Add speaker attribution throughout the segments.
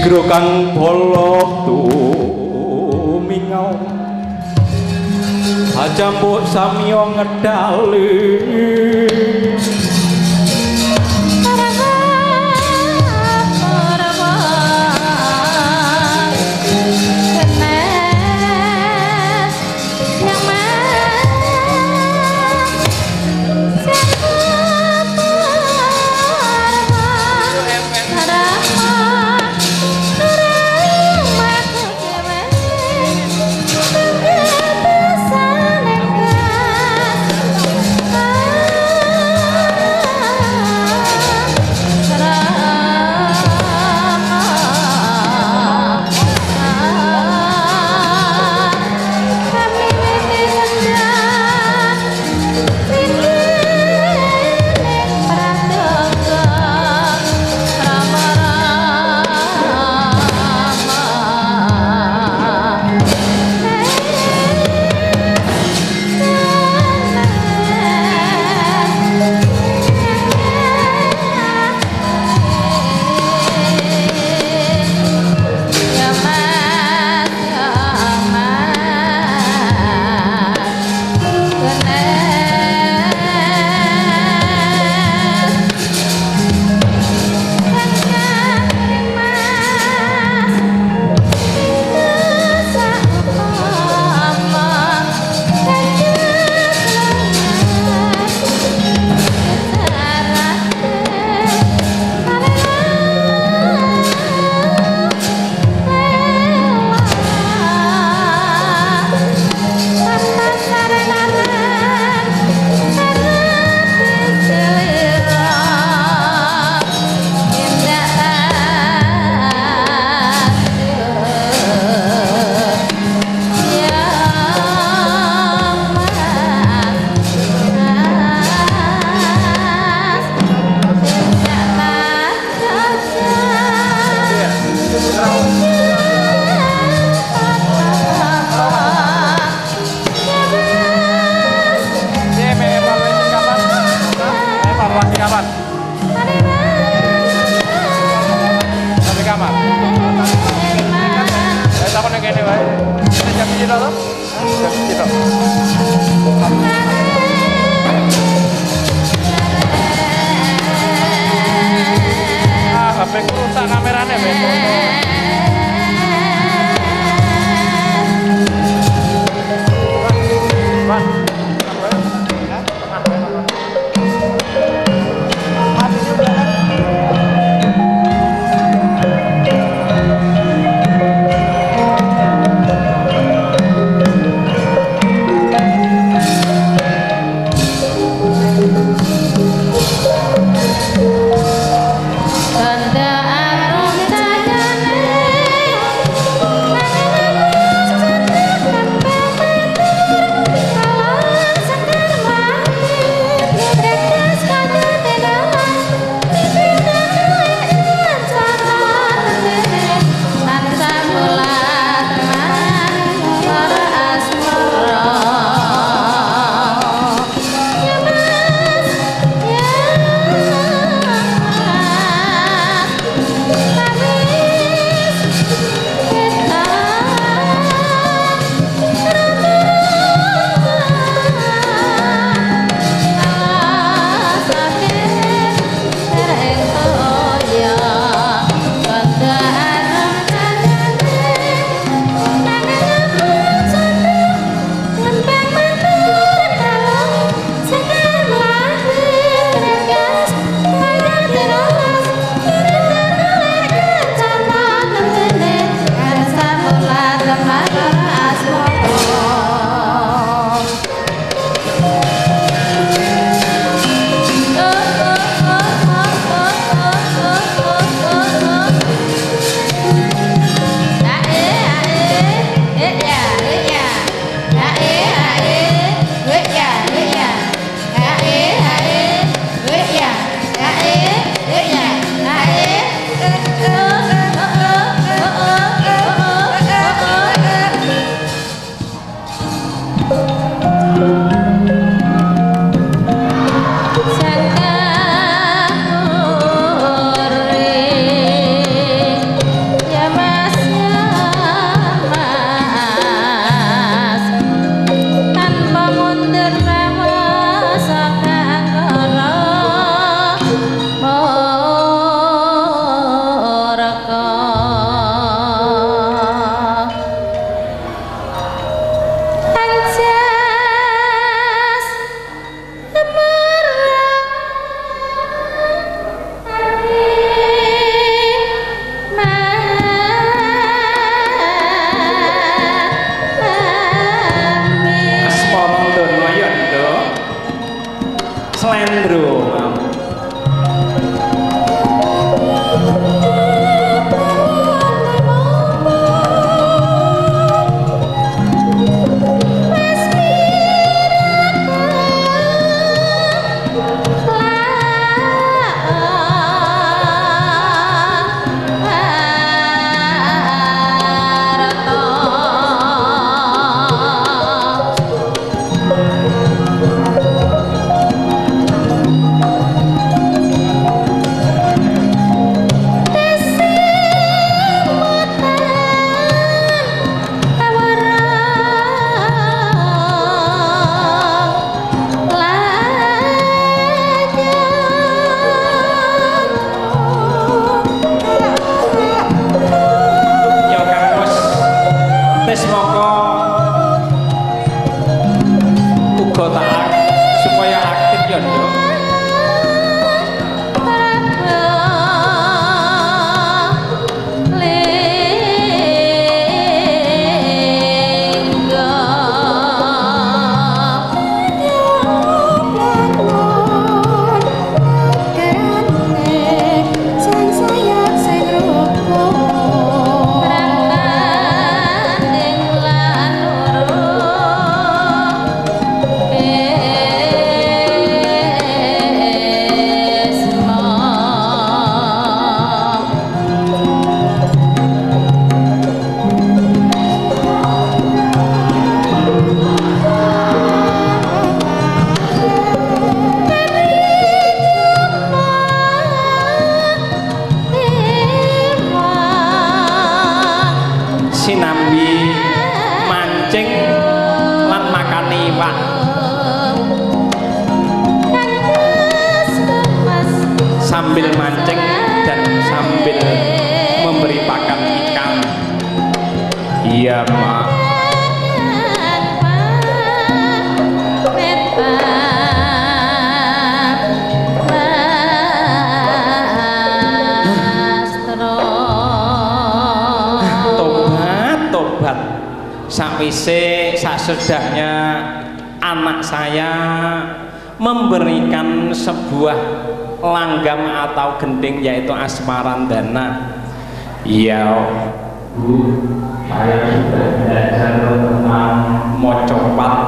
Speaker 1: Sigro kang bolok tumingau aja mbok samiya ngedali sambil mancing dan sambil memberi pakan ikan. Iya, Mak. Tobat sakwise sasudahnya anak saya memberikan sebuah langgam atau gending yaitu asmarandana. Iya, Bu, saya sudah belajar tentang mocopat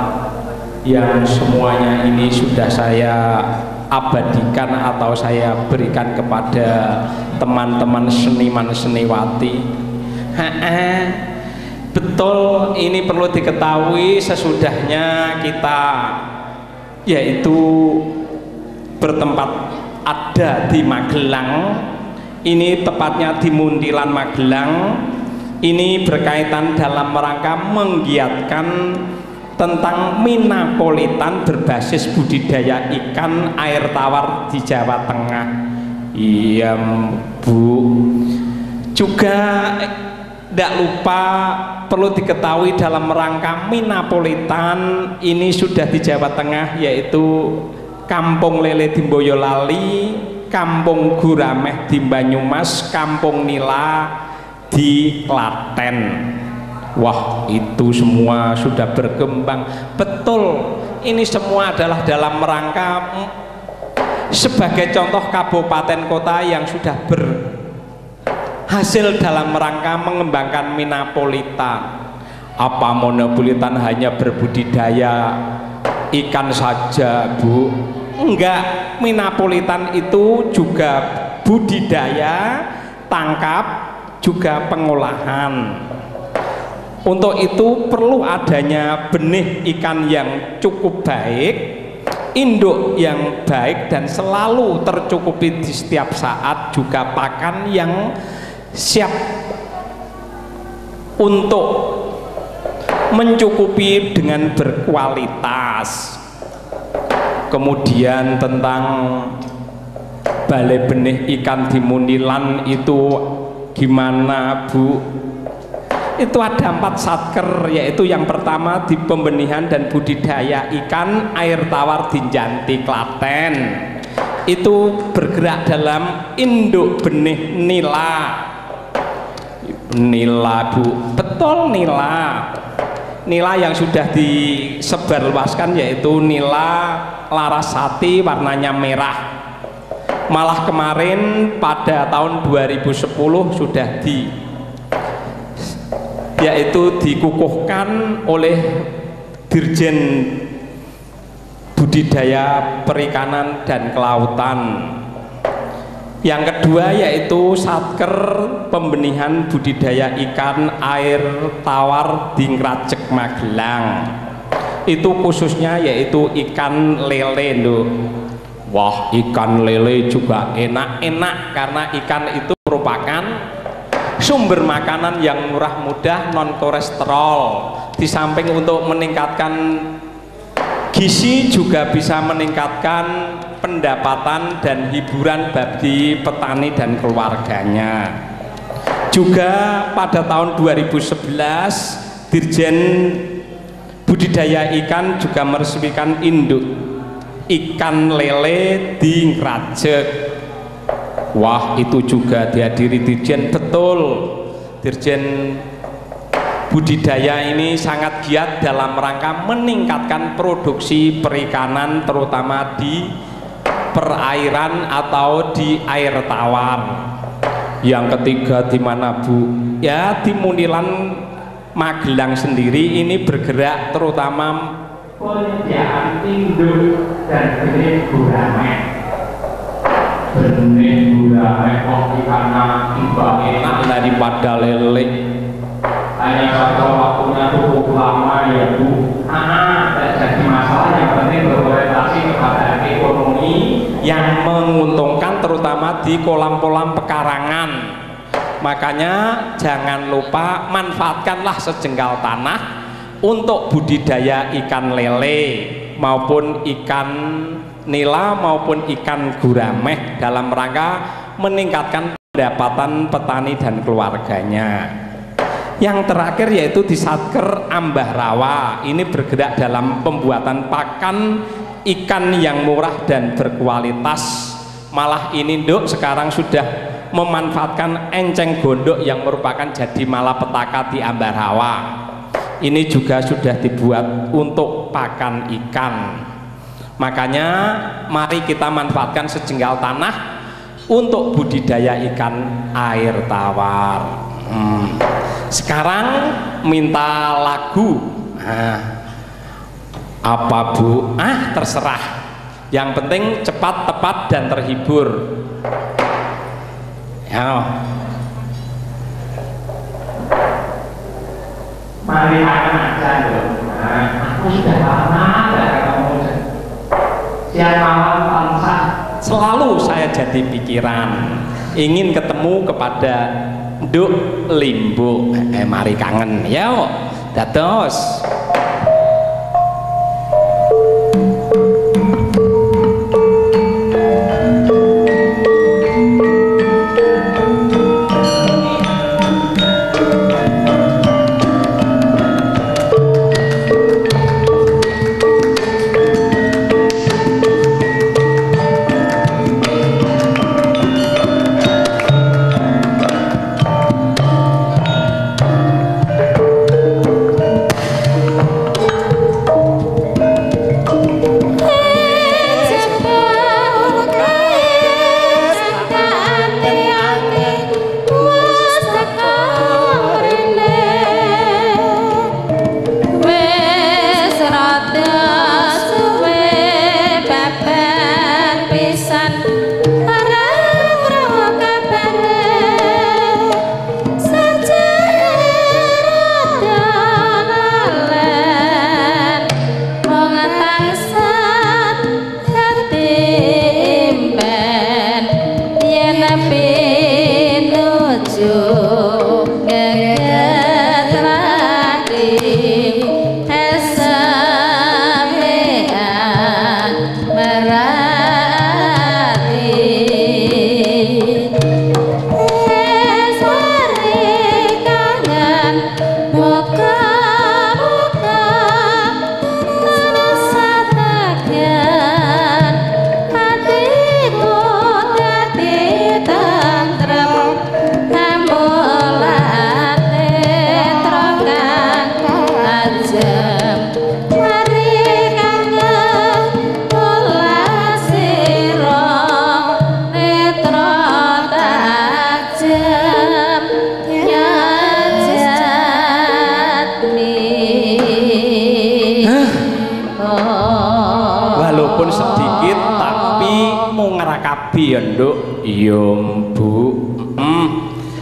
Speaker 1: yang semuanya ini sudah saya abadikan atau saya berikan kepada teman-teman seniman seniwati. Betul, ini perlu diketahui sesudahnya kita yaitu bertempat ada di Magelang. Ini tepatnya di Muntilan Magelang. Ini berkaitan dalam rangka menggiatkan tentang minapolitan berbasis budidaya ikan air tawar di Jawa Tengah. Iya, Bu. Juga tidak lupa perlu diketahui dalam rangka minapolitan ini sudah di Jawa Tengah, yaitu Kampung Lele di Boyolali, Kampung Gurameh di Banyumas, Kampung Nila di Klaten. Wah, itu semua sudah berkembang. Betul, ini semua adalah dalam rangka sebagai contoh kabupaten kota yang sudah berhasil dalam rangka mengembangkan minapolitan. Apa monopolitan hanya berbudidaya ikan saja, Bu? Enggak, minapolitan itu juga budidaya, tangkap, juga pengolahan. Untuk itu perlu adanya benih ikan yang cukup baik, induk yang baik, dan selalu tercukupi di setiap saat, juga pakan yang siap untuk mencukupi dengan berkualitas. Kemudian tentang balai benih ikan di Muntilan itu gimana, Bu? Itu ada 4 satker, yaitu yang pertama di pembenihan dan budidaya ikan air tawar di Janti, Klaten. Itu bergerak dalam induk benih nila. Nila, Bu, betul, nila. Nila yang sudah disebarluaskan yaitu nila Larasati, warnanya merah. Malah kemarin pada tahun 2010 sudah yaitu dikukuhkan oleh Dirjen Budidaya Perikanan dan Kelautan. Yang kedua yaitu satker pembenihan budidaya ikan air tawar di Ngrajek, Magelang. Itu khususnya yaitu ikan lele, loh. Wah, ikan lele juga enak-enak karena ikan itu merupakan sumber makanan yang murah mudah, non kolesterol. Di samping untuk meningkatkan gizi, juga bisa meningkatkan pendapatan dan hiburan bagi petani dan keluarganya. Juga pada tahun 2011 Dirjen Budidaya Ikan juga meresmikan induk ikan lele di Ngrajek. Wah, itu juga dihadiri Dirjen. Betul, Dirjen Budidaya ini sangat giat dalam rangka meningkatkan produksi perikanan, terutama di perairan atau di air tawar. Yang ketiga di mana, Bu? Ya, di Muntilan Magelang sendiri ini bergerak terutama penyediaan induk dan benih gurameh. Benih gurameh kok karena tiba enak daripada lele. Hanya saja waktunya cukup lama, ya, Bu. Tidak jadi masalah, yang penting berorientasi kepada ekonomi yang menguntungkan terutama di kolam-kolam pekarangan. Makanya jangan lupa manfaatkanlah sejengkal tanah untuk budidaya ikan lele maupun ikan nila maupun ikan gurameh dalam rangka meningkatkan pendapatan petani dan keluarganya. Yang terakhir yaitu di Satker Ambarawa, ini bergerak dalam pembuatan pakan ikan yang murah dan berkualitas. Malah ini Nduk sekarang sudah memanfaatkan enceng gondok yang merupakan jadi malapetaka di Ambarawa. Ini juga sudah dibuat untuk pakan ikan. Makanya mari kita manfaatkan sejengkal tanah untuk budidaya ikan air tawar. Sekarang minta lagu. Apa Bu? Terserah. Yang penting cepat, tepat, dan terhibur. Ya. Mari aja loh. Aku sudah lama gak ketemu. Siang malam bangsa selalu saya jadi pikiran ingin ketemu kepada Nduk Limbo. Mari kangen ya dados.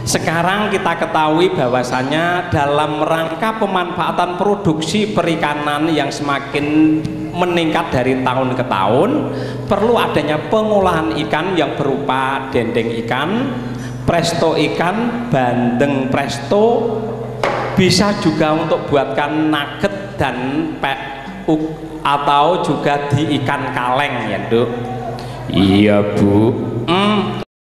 Speaker 1: Sekarang kita ketahui bahwasanya dalam rangka pemanfaatan produksi perikanan yang semakin meningkat dari tahun ke tahun, perlu adanya pengolahan ikan yang berupa dendeng ikan, presto ikan, bandeng presto, bisa juga untuk buatkan nugget dan atau juga di ikan kaleng ya Nduk. Iya Bu.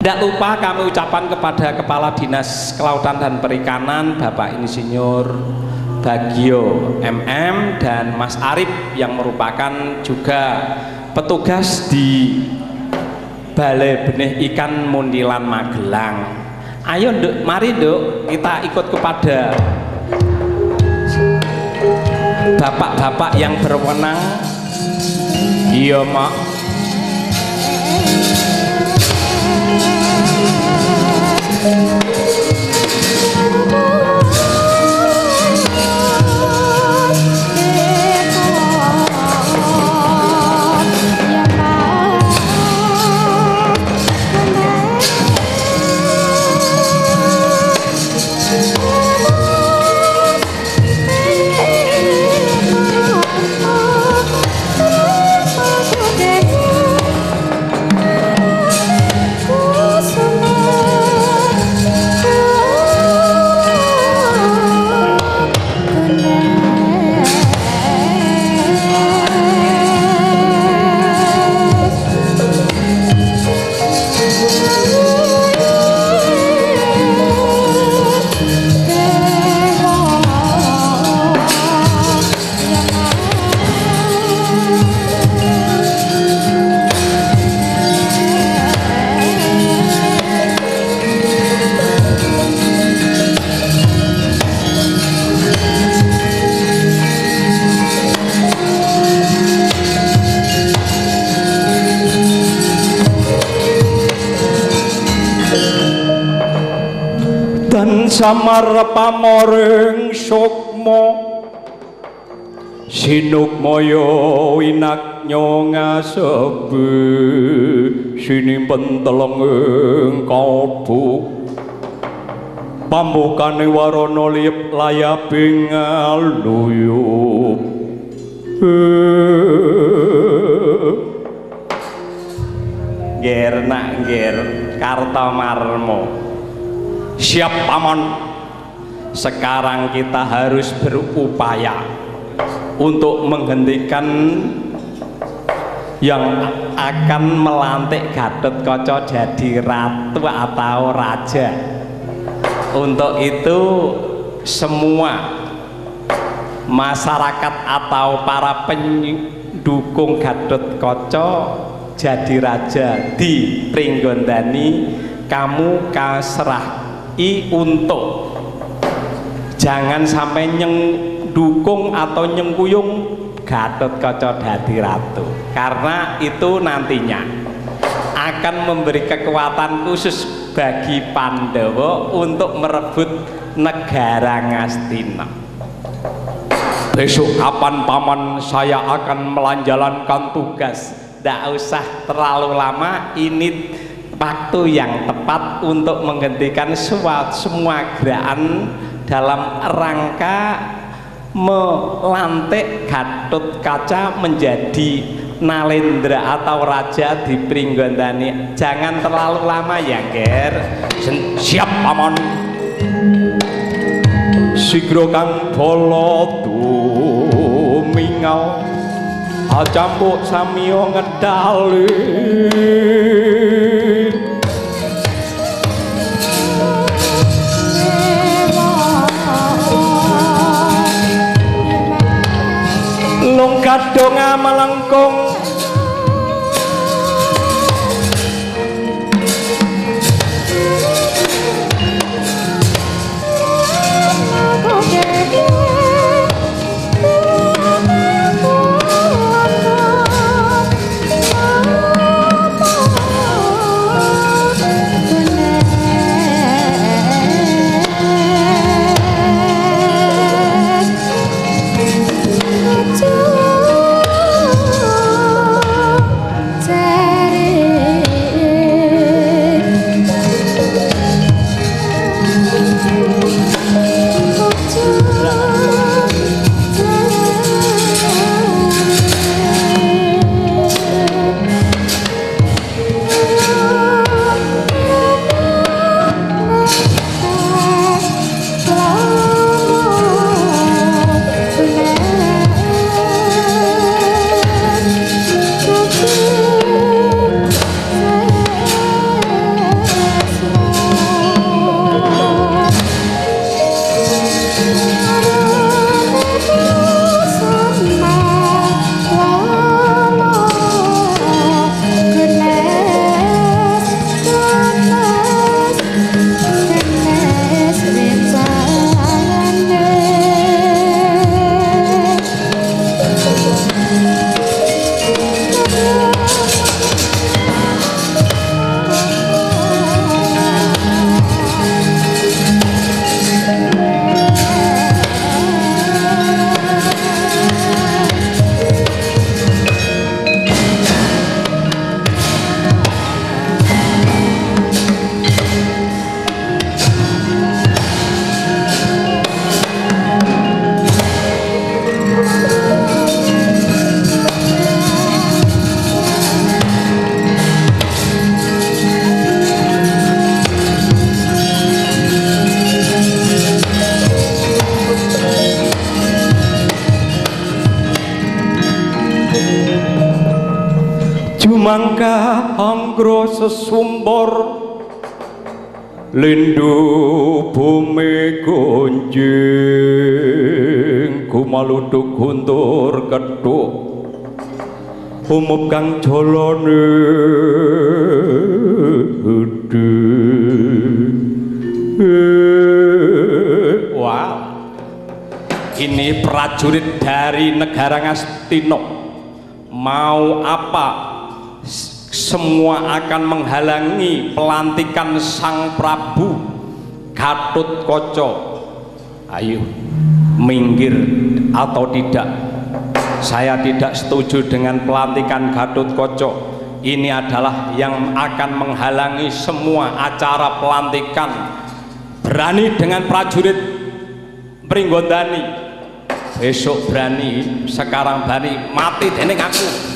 Speaker 1: Tidak lupa kami ucapkan kepada Kepala Dinas Kelautan dan Perikanan Bapak Insinyur Bagio MM dan Mas Arif yang merupakan juga petugas di Balai Benih Ikan Muntilan Magelang. Ayo Nduk, mari Nduk, kita ikut kepada bapak-bapak yang berwenang. Iya Mak.
Speaker 2: Today
Speaker 1: dan samar pamoring sukma sinukmaya winaknya ngasebi sinimpen telenging kalbu pambukane warana liyep layaping ngaluyup ger nak ger Kartamarma. Siap paman, sekarang kita harus berupaya untuk menghentikan yang akan melantik Gatotkaca jadi ratu atau raja. Untuk itu semua masyarakat atau para pendukung Gatotkaca jadi raja di Pringgondani, kamu kasrahi untuk jangan sampai dukung atau nyengkuyung Gatotkaca dadi ratu, karena itu nantinya akan memberi kekuatan khusus bagi Pandawa untuk merebut negara Ngastina. Besok kapan paman saya akan melanjalankan tugas. Tidak usah terlalu lama, ini waktu yang tepat untuk menghentikan semua gerakan dalam rangka melantik Gatotkaca menjadi Nalendra atau raja di Pringgondani. Jangan terlalu lama ya ger. Siap paman. Sigro kang bala tumingal acampuk samiya ngedali lung kadung amalengkung mangka anggro sesumbor lindu bumi gonjing kumaluduk guntur keduk umup kang jolone wow, ini prajurit dari negara Ngastina mau apa? Semua akan menghalangi pelantikan Sang Prabu Gatotkaca, ayo minggir atau tidak. Saya tidak setuju dengan pelantikan Gatotkaca. Ini adalah yang akan menghalangi semua acara pelantikan. Berani dengan prajurit Pringgondani, besok berani, sekarang berani, mati dening aku.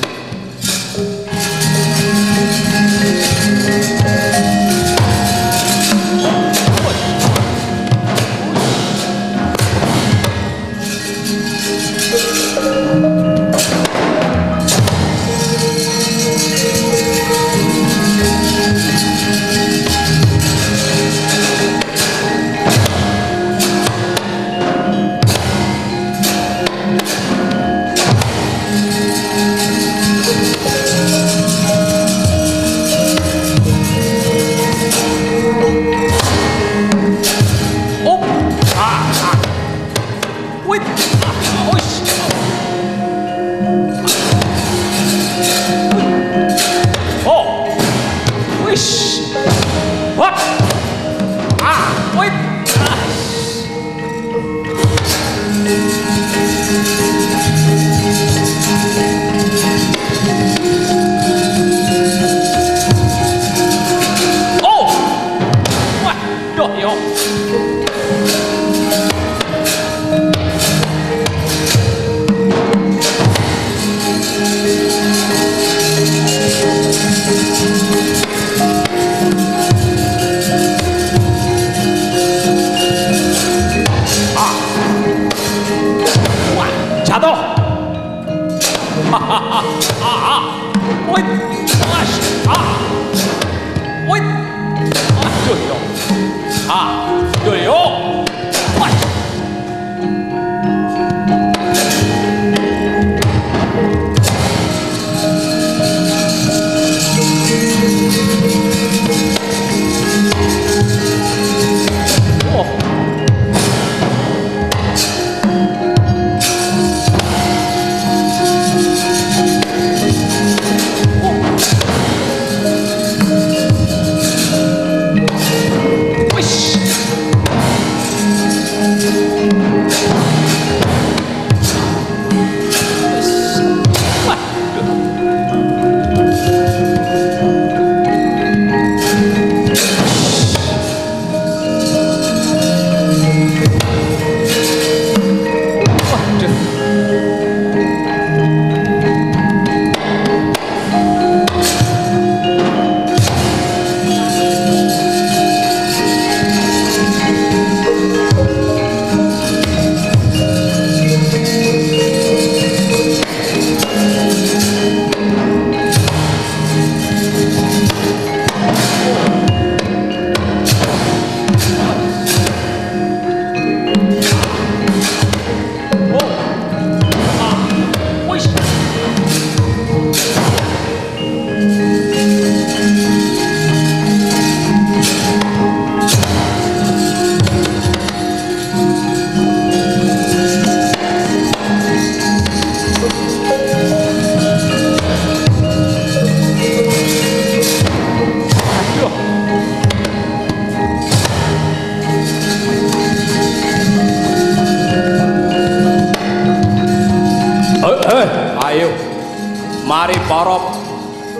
Speaker 1: Mari para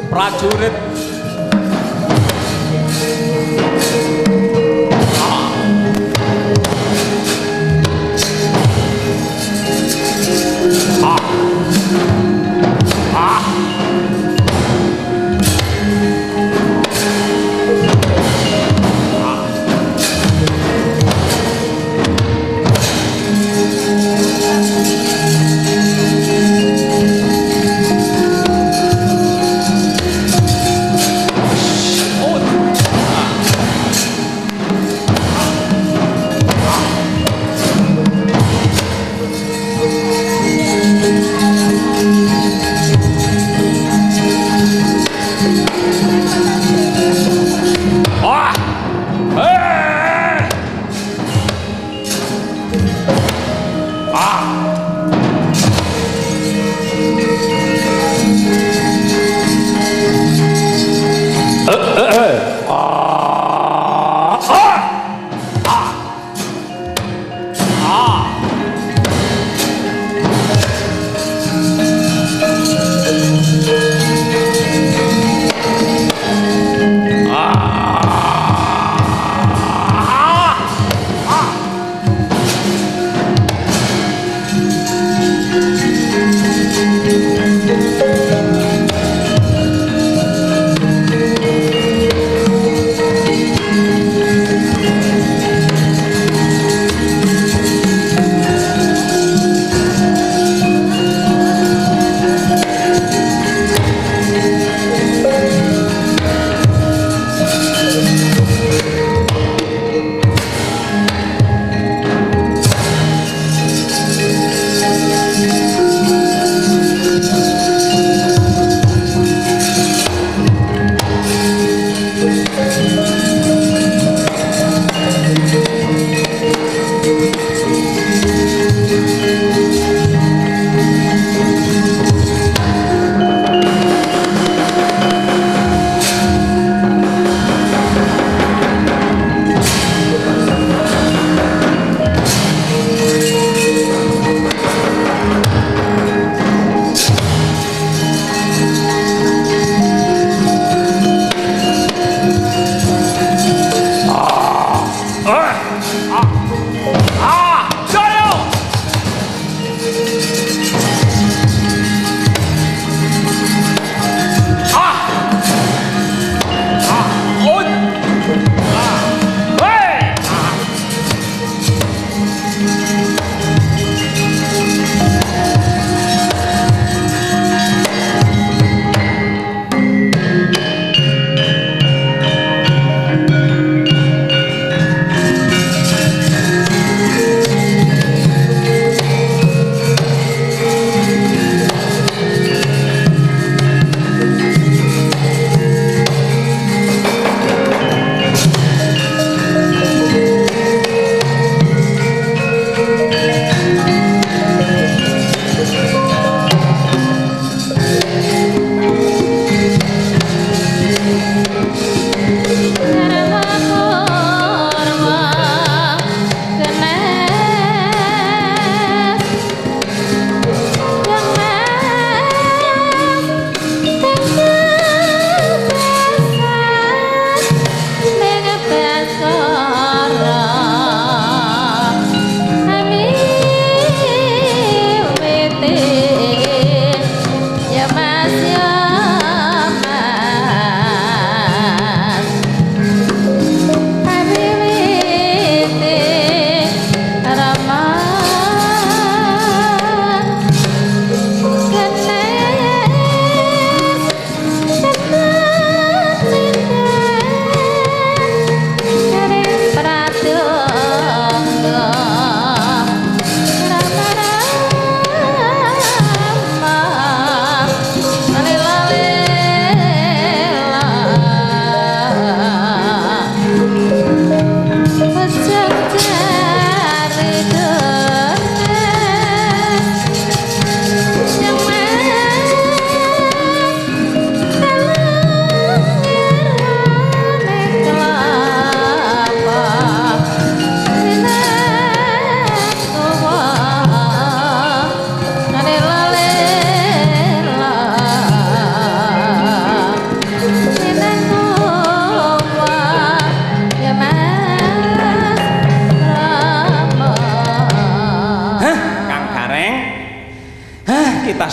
Speaker 1: prajurit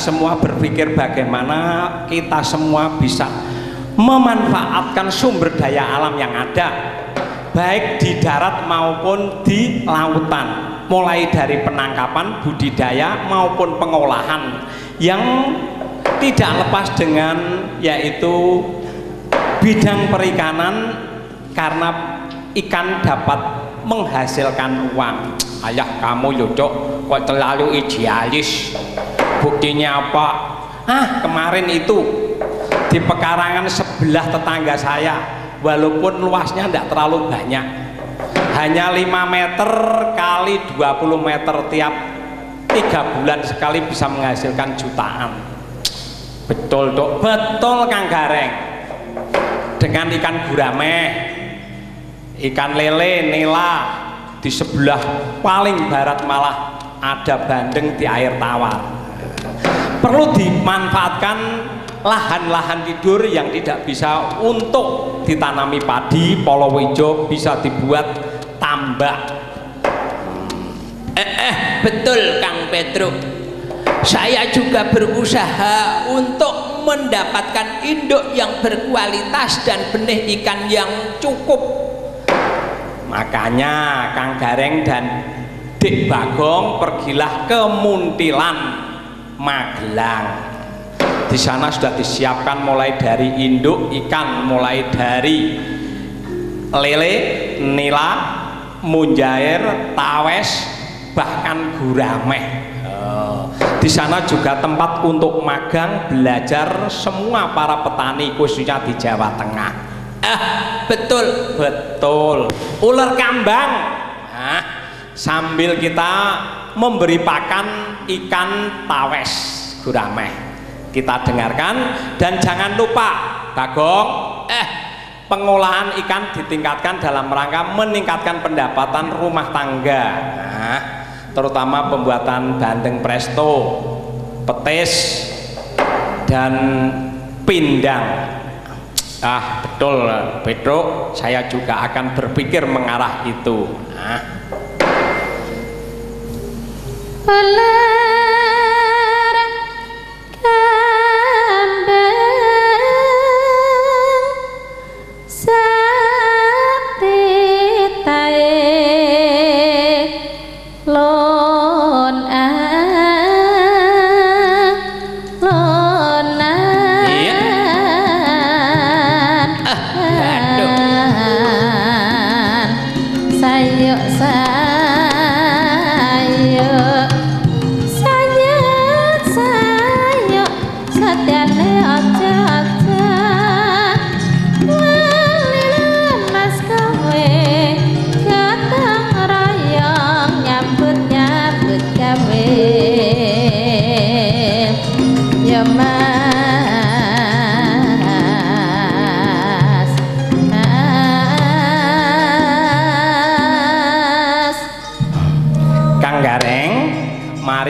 Speaker 1: semua berpikir bagaimana kita semua bisa memanfaatkan sumber daya alam yang ada, baik di darat maupun di lautan, mulai dari penangkapan, budidaya maupun pengolahan yang tidak lepas dengan yaitu bidang perikanan, karena ikan dapat menghasilkan uang. Ayah kamu yudok kok terlalu idealis, buktinya apa? Kemarin itu di pekarangan sebelah tetangga saya, walaupun luasnya tidak terlalu banyak, hanya 5 meter kali 20 meter, tiap 3 bulan sekali bisa menghasilkan jutaan. Betul dok, betul Kang Gareng. Dengan ikan gurame, ikan lele, nila, di sebelah paling barat malah ada bandeng di air tawar. Perlu dimanfaatkan lahan-lahan tidur yang tidak bisa untuk ditanami padi, palawija bisa dibuat tambak.
Speaker 2: Betul Kang Petruk, saya juga berusaha untuk mendapatkan induk yang berkualitas dan benih ikan yang cukup.
Speaker 1: Makanya Kang Gareng dan Dik Bagong pergilah ke Muntilan, Magelang. Di sana sudah disiapkan mulai dari induk ikan, mulai dari lele, nila, munjair, tawes, bahkan gurame. Di sana juga tempat untuk magang belajar semua para petani khususnya di Jawa Tengah.
Speaker 2: Betul,
Speaker 1: betul. Ular kambang. Sambil kita memberi pakan ikan tawes, gurame, kita dengarkan. Dan jangan lupa Bagong, pengolahan ikan ditingkatkan dalam rangka meningkatkan pendapatan rumah tangga, terutama pembuatan bandeng presto, petis, dan pindang. Betul Pedro, saya juga akan berpikir mengarah itu.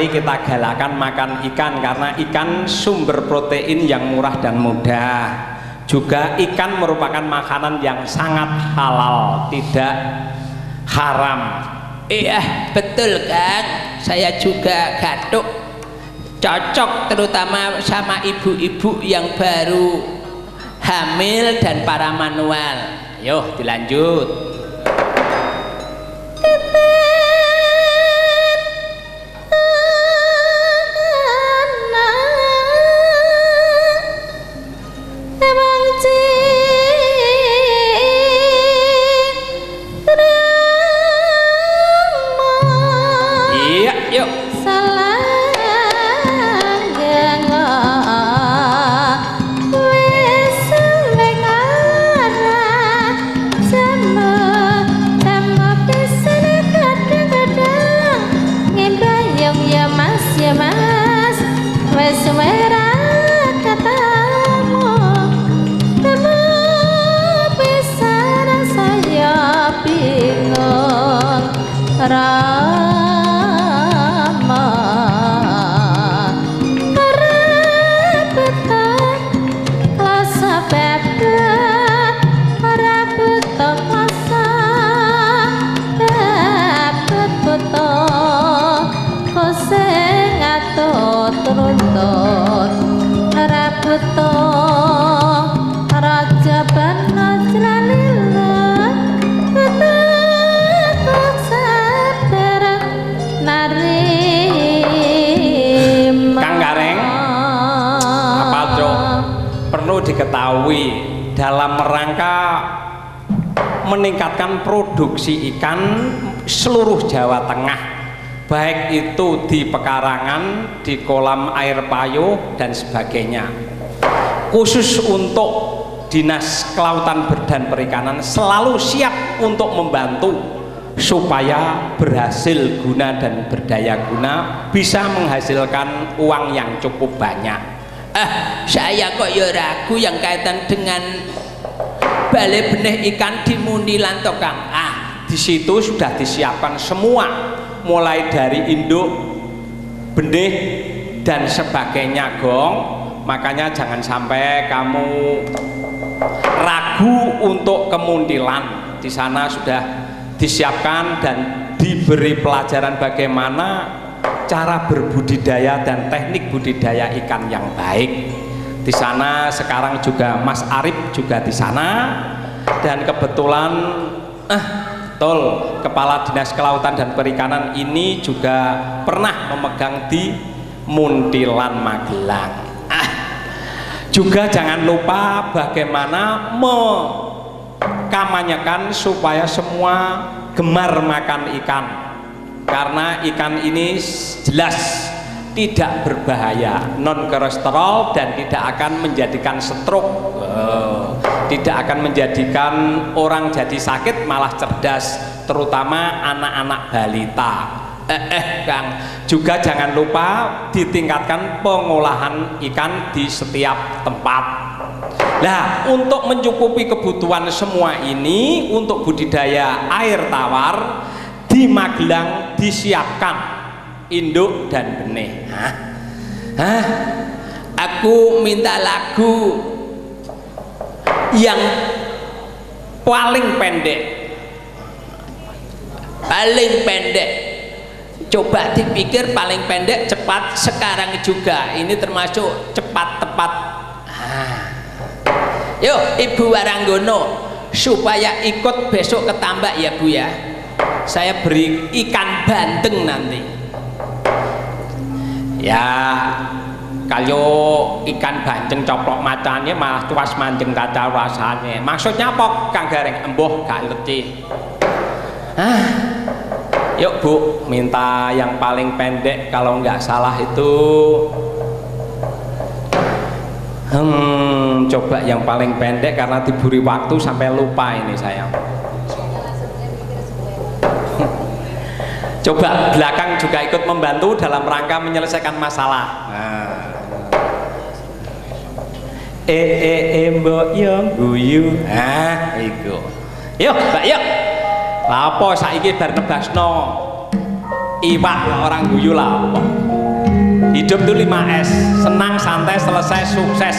Speaker 1: Kita galakan makan ikan, karena ikan sumber protein yang murah dan mudah. Juga ikan merupakan makanan yang sangat halal, tidak haram.
Speaker 2: Iya betul Kang, saya juga gatuk, cocok terutama sama ibu-ibu yang baru hamil dan para manual. Yuk dilanjut.
Speaker 3: Turun
Speaker 2: diketahui dalam rangka meningkatkan produksi ikan seluruh Jawa Tengah, baik itu di pekarangan, di kolam air payung dan sebagainya. Khusus untuk Dinas Kelautan dan Perikanan selalu siap untuk membantu supaya berhasil guna dan berdaya guna, bisa menghasilkan uang yang cukup banyak. Saya kok ya ragu yang kaitan dengan balai benih ikan di Mundilan toh Kang. Di situ sudah disiapkan semua, mulai dari induk, benih dan sebagainya, Gong. Makanya jangan sampai kamu ragu untuk ke Mundilan. Di sana sudah disiapkan dan diberi pelajaran bagaimana cara berbudidaya dan teknik budidaya ikan yang baik. Di sana sekarang juga Mas Arif juga di sana, dan kebetulan betul Kepala Dinas Kelautan dan Perikanan ini juga pernah memegang di Muntilan Magelang. Juga jangan lupa bagaimana mengkampanyekan supaya semua gemar makan ikan, karena ikan ini jelas tidak berbahaya, non kolesterol, dan tidak akan menjadikan stroke, tidak akan menjadikan orang jadi sakit, malah cerdas, terutama anak-anak balita. Kang, juga jangan lupa ditingkatkan pengolahan ikan di setiap tempat. Nah, untuk mencukupi kebutuhan semua ini, untuk budidaya air tawar di Magelang disiapkan induk dan benih. Aku minta lagu yang paling pendek, coba dipikir, paling pendek, cepat, sekarang juga. Ini termasuk cepat, tepat. Yuk Ibu Waranggono, supaya ikut besok ke Tambak ya Bu ya, saya beri ikan bandeng nanti ya. Kalau ikan bandeng coplok macanya malah tuas manjeng tata rasanya. Maksudnya apa Kang Gareng? Embuh gak ngerti. Yuk Bu, minta yang paling pendek, kalau nggak salah itu coba yang paling pendek, karena diberi waktu sampai lupa ini saya. Coba belakang juga ikut membantu dalam rangka menyelesaikan masalah. Mbok yo guyu. Iku. Yuk, Mbak, yuk. Lapo saiki bar nebasno iwak orang guyu lah. Hidup tuh 5S, senang, santai, selesai, sukses.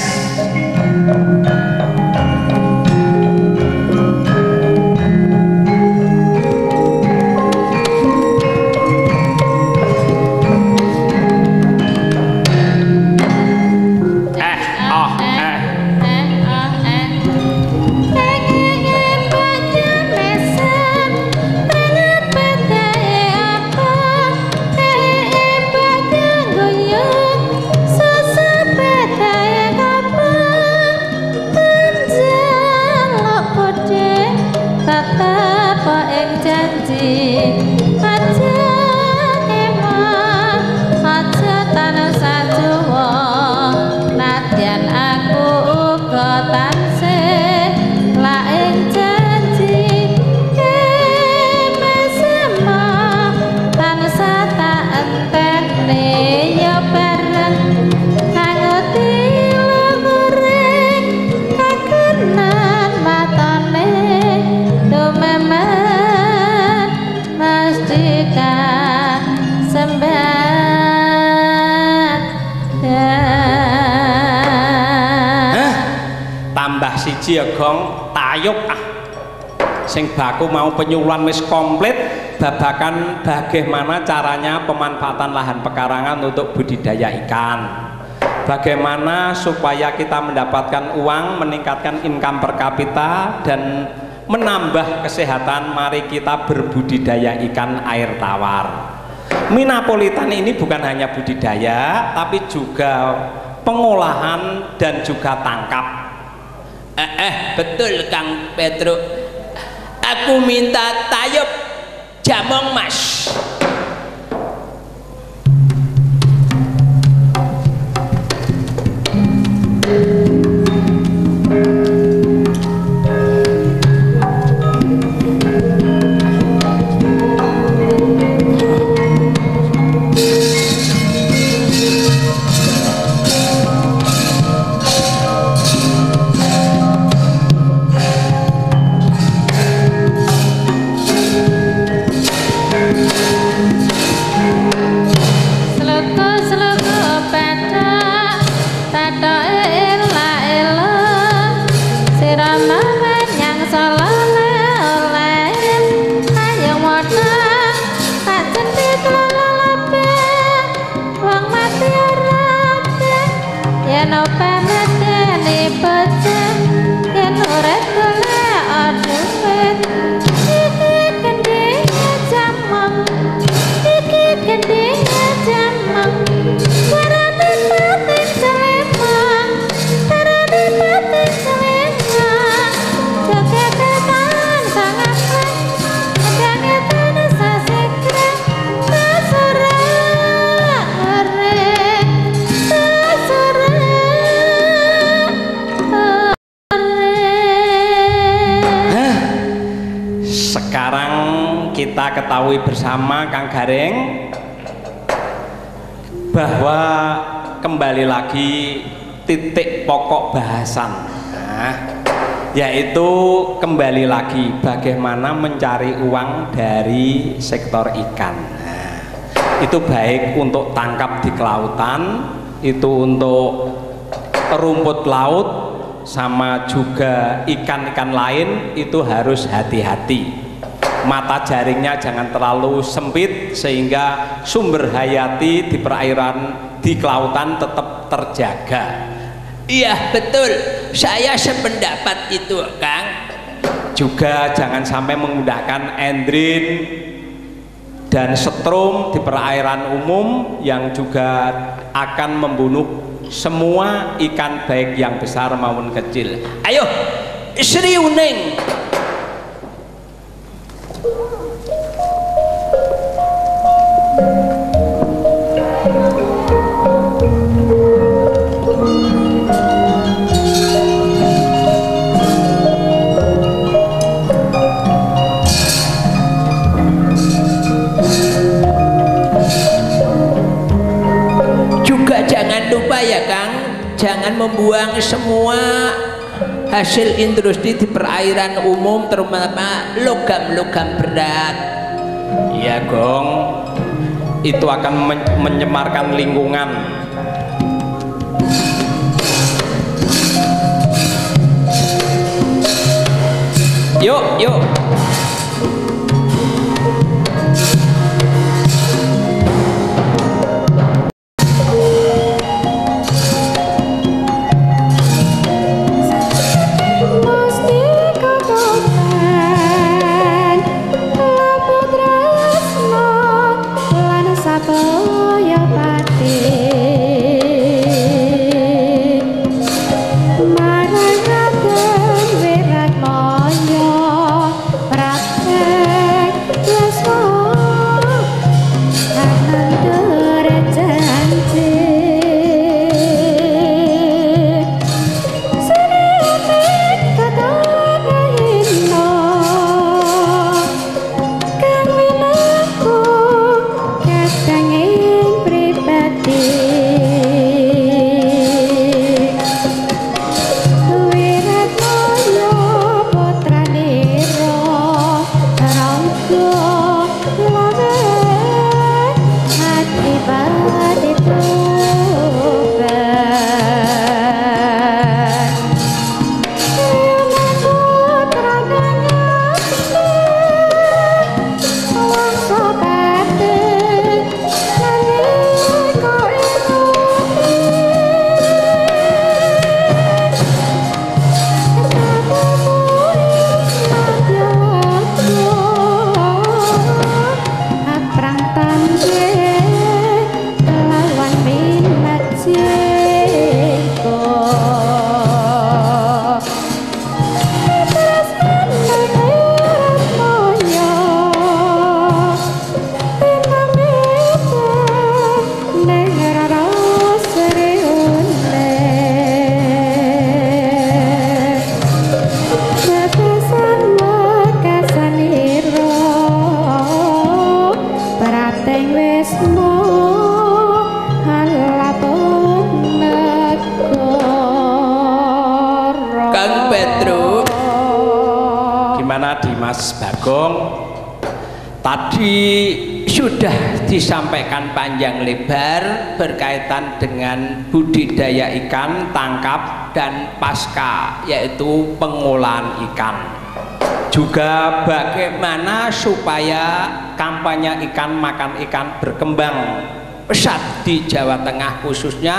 Speaker 2: Siji Gong tayub sing baku mau penyuluhan wis komplit babakan bagaimana caranya pemanfaatan lahan pekarangan untuk budidaya ikan, bagaimana supaya kita mendapatkan uang, meningkatkan income per kapita dan menambah kesehatan. Mari kita berbudidaya ikan air tawar. Minapolitan ini bukan hanya budidaya tapi juga pengolahan dan juga tangkap.
Speaker 3: Betul Kang Petro. Aku minta tayub jamong mas.
Speaker 2: Kita ketahui bersama Kang Gareng bahwa kembali lagi titik pokok bahasan, yaitu kembali lagi bagaimana mencari uang dari sektor ikan. Itu baik untuk tangkap di kelautan, itu untuk rumput laut, sama juga ikan-ikan lain itu harus hati-hati. Mata jaringnya jangan terlalu sempit sehingga sumber hayati di perairan, di kelautan tetap terjaga.
Speaker 3: Iya betul, saya sependapat itu Kang.
Speaker 2: Juga jangan sampai menggunakan endrin dan setrum di perairan umum yang juga akan membunuh semua ikan baik yang besar maupun kecil.
Speaker 3: Ayo Sri Uning. Jangan membuang semua hasil industri di perairan umum, terutama logam-logam berat.
Speaker 2: Iya Gong, itu akan menyemarkan lingkungan. Yuk.
Speaker 4: Marang Raden Wiratmaya Prabu
Speaker 2: bagaimana Dimas Bagong? Tadi sudah disampaikan panjang lebar berkaitan dengan budidaya ikan, tangkap dan pasca, yaitu pengolahan ikan. Juga bagaimana supaya kampanye ikan makan ikan berkembang pesat di Jawa Tengah khususnya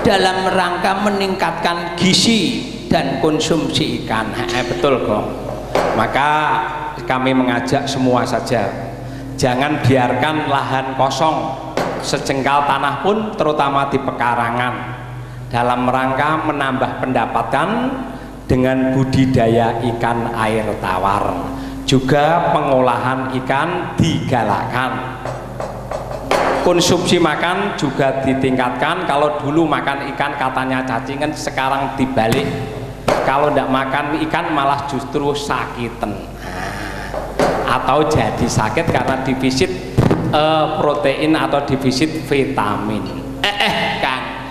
Speaker 2: dalam rangka meningkatkan gizi dan konsumsi ikan. Betul kok. Maka kami mengajak semua saja, jangan biarkan lahan kosong sejengkal tanah pun, terutama di pekarangan, dalam rangka menambah pendapatan dengan budidaya ikan air tawar. Juga pengolahan ikan digalakkan, konsumsi makan juga ditingkatkan. Kalau dulu makan ikan katanya cacingan, sekarang dibalik, kalau tidak makan ikan malah justru sakiten, atau jadi sakit karena defisit protein atau defisit vitamin.
Speaker 3: Kang,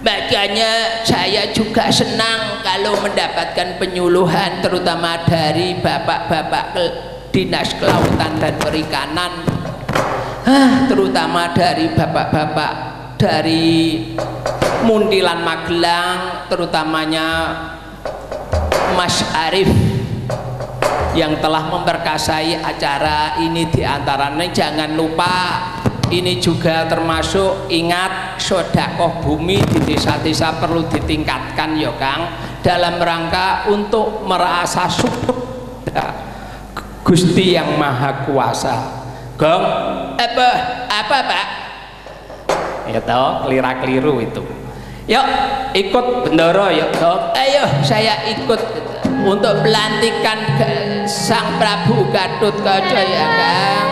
Speaker 3: makanya saya juga senang kalau mendapatkan penyuluhan terutama dari bapak-bapak Dinas Kelautan dan Perikanan, terutama dari bapak-bapak dari Muntilan Magelang, terutamanya Mas Arif yang telah memperkasai acara ini. Diantaranya jangan lupa ini juga termasuk, ingat sedekah bumi di desa-desa perlu ditingkatkan ya Kang, dalam rangka untuk merasa syukur Gusti yang Maha Kuasa. Gong, apa Pak?
Speaker 2: Ya toh, kelira-keliru itu. Yuk ikut bendoro yuk Dok.
Speaker 3: Ayo saya ikut untuk pelantikan Sang Prabu Gatotkaca ya Kang.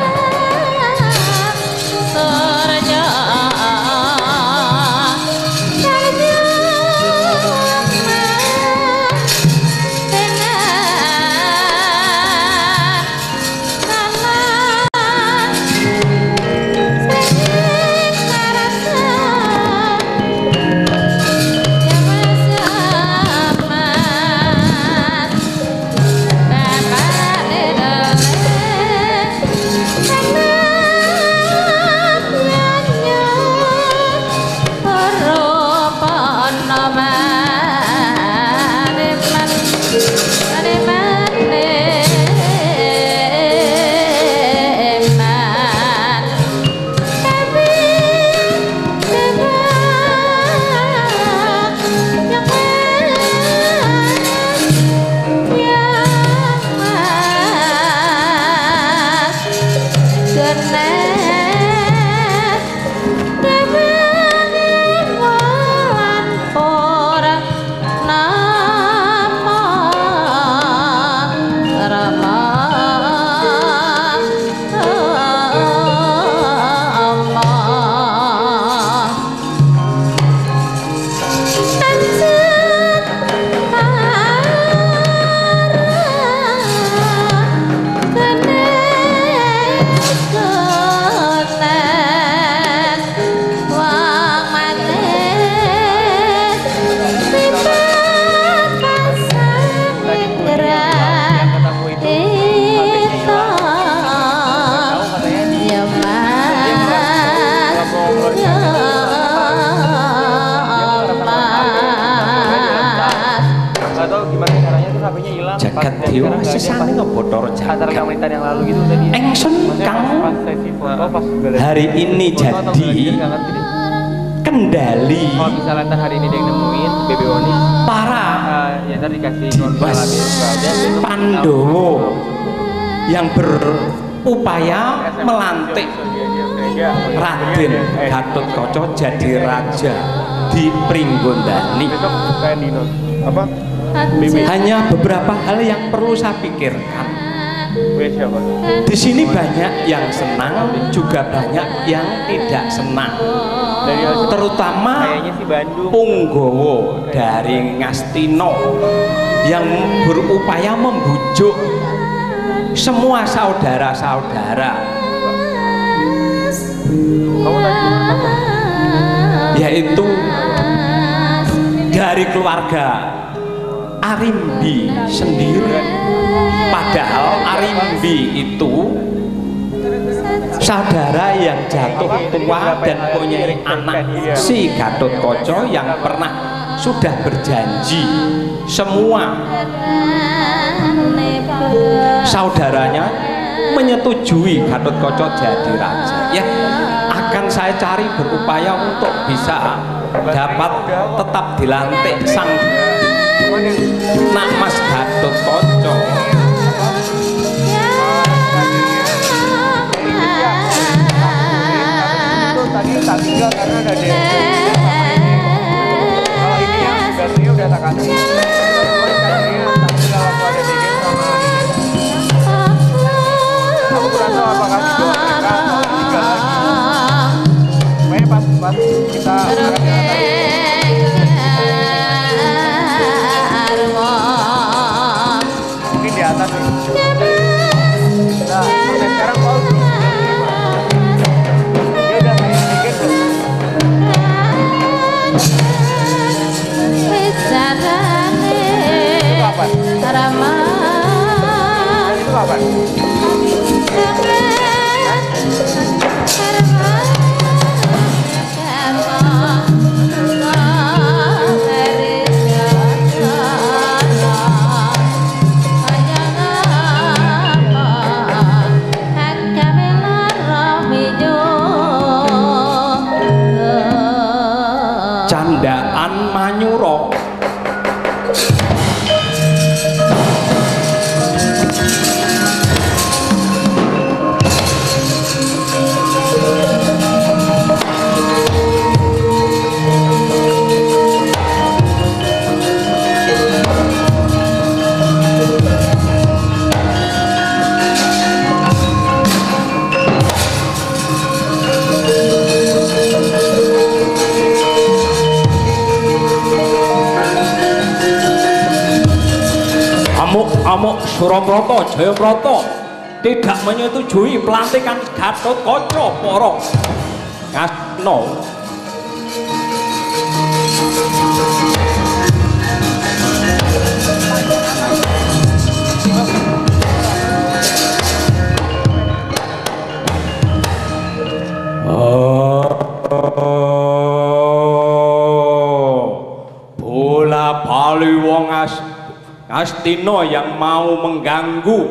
Speaker 2: Jagat dewa sesane ngebodor jagat.
Speaker 4: Yang lalu gitu tadi.
Speaker 2: Engsun Kang hari ini jadi kendali.
Speaker 4: Kalau misalnya ntar hari ini dia yang nemuin BB Onis,
Speaker 2: para
Speaker 4: ya ntar dikasih
Speaker 2: Mas Pandowo yang berupaya melantik Raden Gatotkaca jadi raja di Pringgondani.
Speaker 4: Apa?
Speaker 2: Hanya beberapa hal yang perlu saya pikirkan. Di sini banyak yang senang, juga banyak yang tidak senang. Terutama Punggowo dari Ngastino yang berupaya membujuk semua saudara-saudara, yaitu dari keluarga Arimbi sendiri. Padahal Arimbi itu saudara yang jatuh tua dan punya anak si Gatotkaca yang pernah sudah berjanji semua saudaranya menyetujui Gatotkaca jadi raja. Ya, akan saya cari berupaya untuk bisa dapat tetap dilantik sang nak Mas Gatotkaca.
Speaker 4: Tadi tak tinggal karena ada DP. Kalau ini yang gajinya udah tak kasih. Gajinya tak tinggal waktu ada DP sama ini. Aku kurang tahu apakah itu mereka tinggal lagi. Pokoknya pas kita mungkin di atas nih. Nah, sampai sekarang mau itu apa?
Speaker 2: Candaan Manyura. Amuk Surabrata Jayabrata tidak menyetujui pelantikan Gatotkaca para Ngasna. Bola bali wong Astina yang mau mengganggu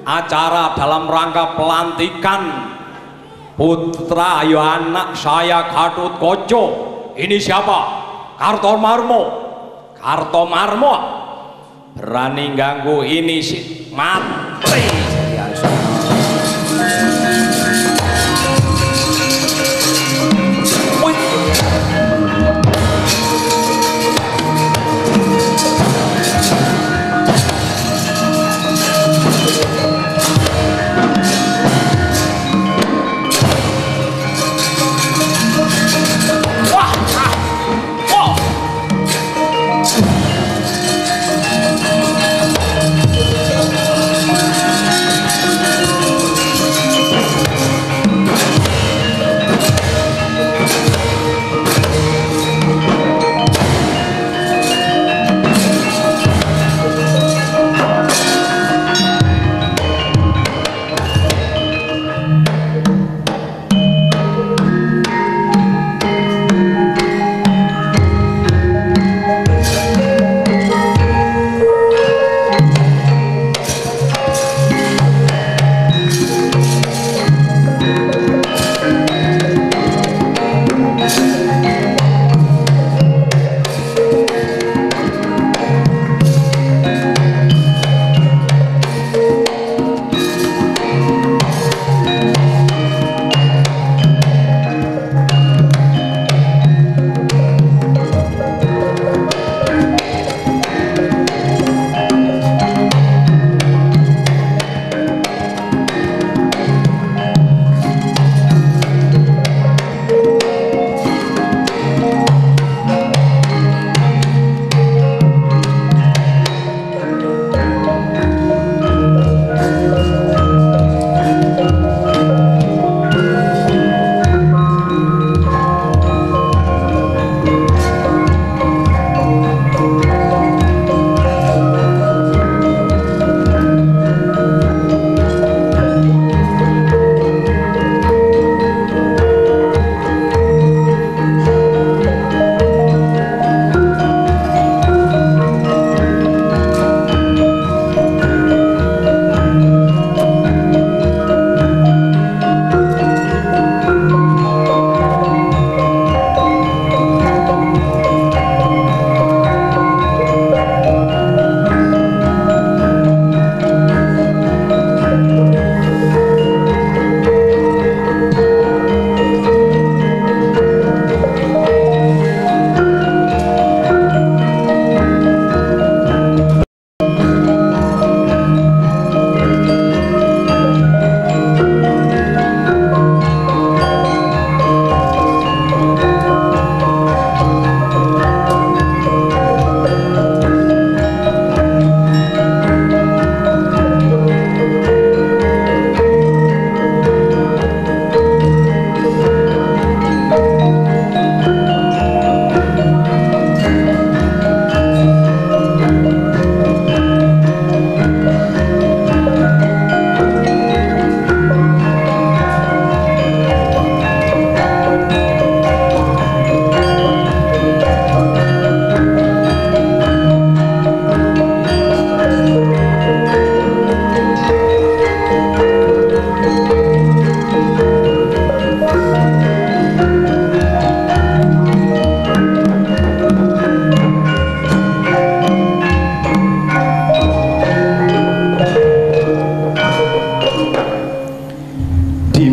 Speaker 2: acara dalam rangka pelantikan putra ayo anak saya Gatotkaca. Ini siapa? Kartomarma. Kartomarma berani ganggu ini si mati.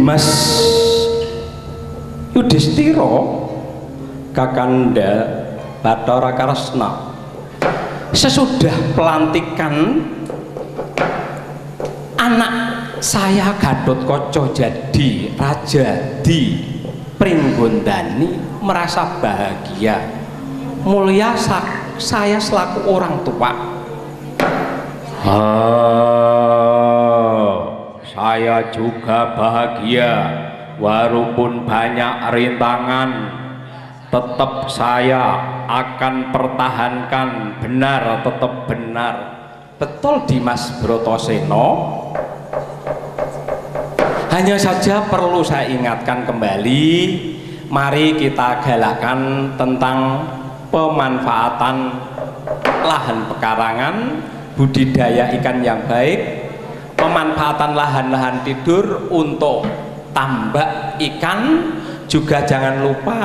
Speaker 2: Dimas Yudhistira Kakanda Bathara Kresna sesudah pelantikan anak saya Gatotkaca jadi raja di Pringgondani merasa bahagia. Mulia saya selaku orang tua, saya juga bahagia. Walaupun banyak rintangan, tetap saya akan pertahankan benar, tetap benar. Betul Dimas Bratasena. Hanya saja perlu saya ingatkan kembali, mari kita galakkan tentang pemanfaatan lahan pekarangan, budidaya ikan yang baik, pemanfaatan lahan-lahan tidur untuk tambak ikan, juga jangan lupa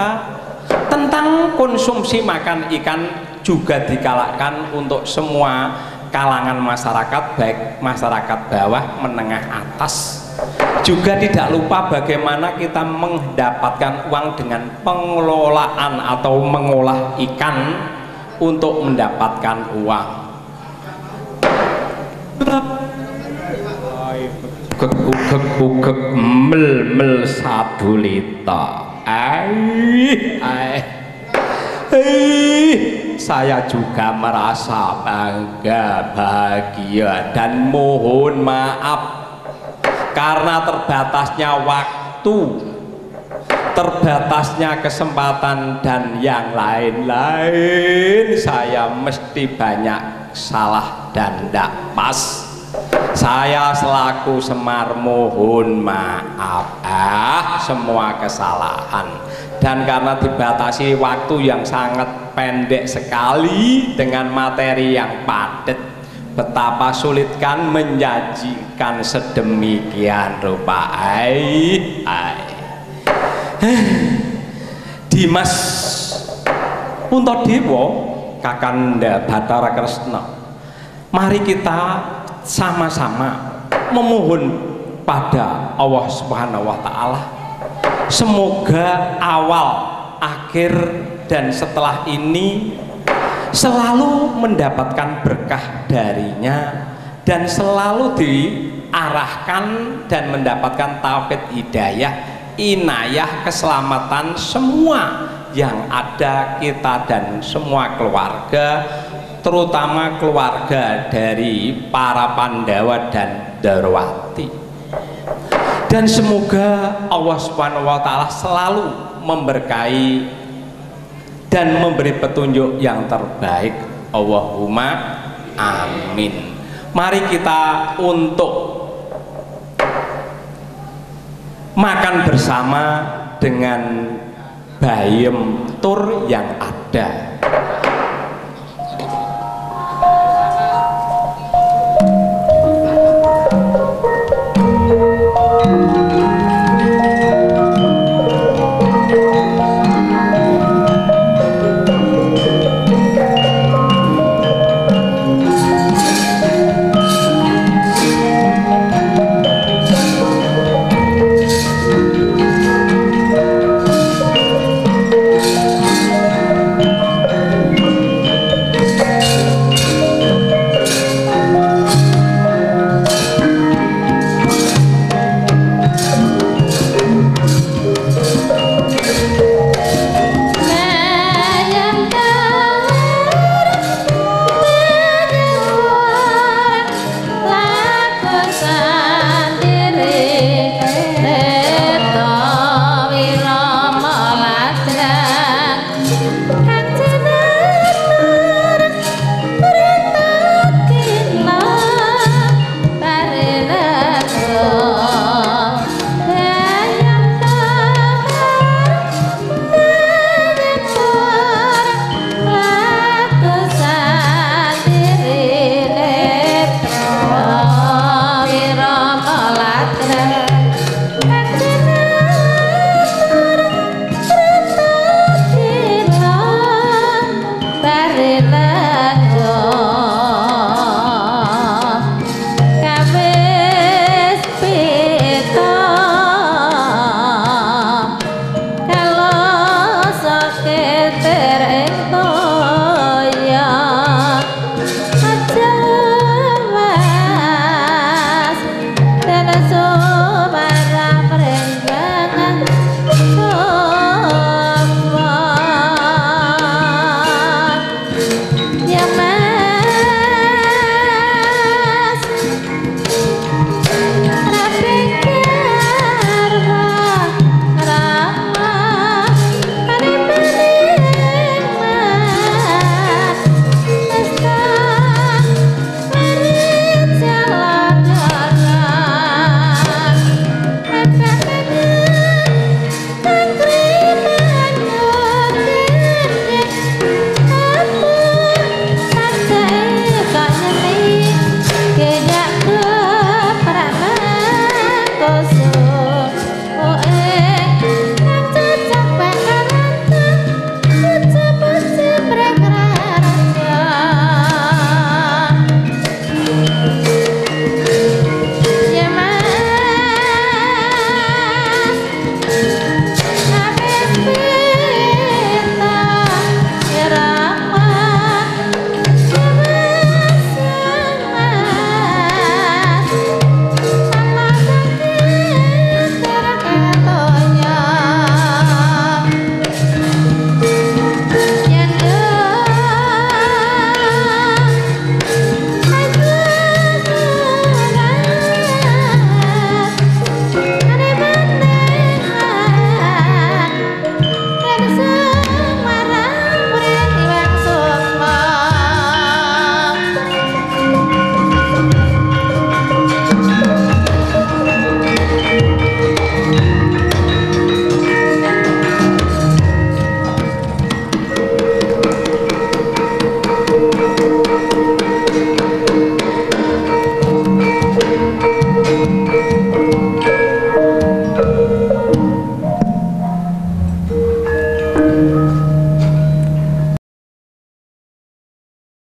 Speaker 2: tentang konsumsi makan ikan juga digalakkan untuk semua kalangan masyarakat, baik masyarakat bawah, menengah, atas. Juga tidak lupa bagaimana kita mendapatkan uang dengan pengelolaan atau mengolah ikan untuk mendapatkan uang. Ugek mel sadulita. Saya juga merasa bangga, bahagia, dan mohon maaf karena terbatasnya waktu, terbatasnya kesempatan, dan yang lain-lain. Saya mesti banyak salah dan tidak pas. Saya selaku Semar mohon maaf semua kesalahan, dan karena dibatasi waktu yang sangat pendek sekali dengan materi yang padat, betapa sulitkan menyajikan sedemikian rupa. Dimas Puntadewa Kakanda Bathara Kresna, mari kita sama-sama memohon pada Allah Subhanahu wa Ta'ala, semoga awal, akhir, dan setelah ini selalu mendapatkan berkah darinya dan selalu diarahkan dan mendapatkan taufik hidayah, inayah, keselamatan semua yang ada kita dan semua keluarga, terutama keluarga dari para Pandawa dan Dwarawati. Dan semoga Allah Subhanahu wa Ta'ala selalu memberkahi dan memberi petunjuk yang terbaik. Allahumma amin. Mari kita untuk makan bersama dengan bayem tur yang ada.